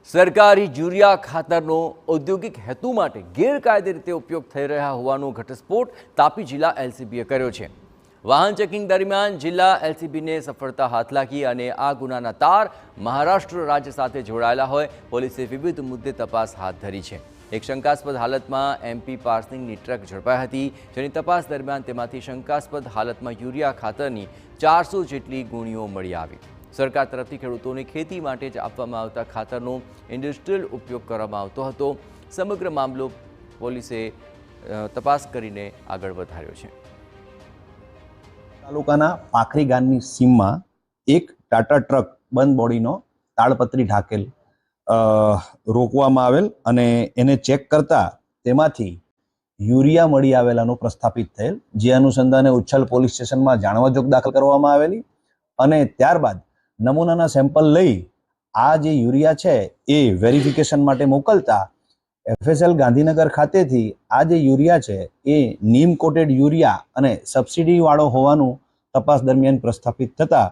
સરકારી યુરિયા ખાતરનો ઔદ્યોગિક હેતુ માટે ગેરકાયદે રીતે ઉપયોગ થઈ રહ્યા હોવાનો ઘટસ્ફોટ તાપી જિલ્લા એલસીબીએ કર્યો છે। વાહન ચેકિંગ દરમિયાન જિલ્લા એલસીબીને સફળતા હાથ લાગી અને આ ગુનાના તાર મહારાષ્ટ્ર રાજ્ય સાથે જોડાયેલા હોય પોલીસે વિવિધ મુદ્દે તપાસ હાથ ધરી છે। એક શંકાસ્પદ હાલતમાં એમપી પાર્સિંગની ટ્રક ઝડપાઈ હતી, જેની તપાસ દરમિયાન તેમાંથી શંકાસ્પદ હાલતમાં યુરિયા ખાતરની 400 જેટલી ગુણીઓ મળી આવી। સરકાર તરફથી ખેડૂતોને ખેતી માટે જ આપવામાં આવતા ખાતરનો ઇન્ડસ્ટ્રીયલ ઉપયોગ કરવામાં આવતો હતો। સમગ્ર મામલો પોલીસે તપાસ કરીને આગળ વધાર્યો છે। તાલુકાના પાખરી ગામની સીમમાં એક ટાટા ટ્રક બંધ બોડીનો તાડપત્રી ઢાંકેલ રોકવામાં આવેલ અને એને ચેક કરતા તેમાંથી યુરિયા મળી આવેલાનું પ્રસ્થાપિત થયેલ, જે અનુસંધાને ઉચ્છલ પોલીસ સ્ટેશનમાં જાણવાજોગ દાખલ કરવામાં આવેલી અને ત્યારબાદ નમૂનાના સેમ્પલ લઈ આ જે યુરિયા છે એ વેરિફિકેશન માટે મોકલતા એફએસએલ ગાંધીનગર ખાતેથી આ જે યુરિયા છે એ નીમ કોટેડ યુરિયા અને સબસિડી વાળો હોવાનું તપાસ દરમિયાન પ્રસ્થાપિત થતા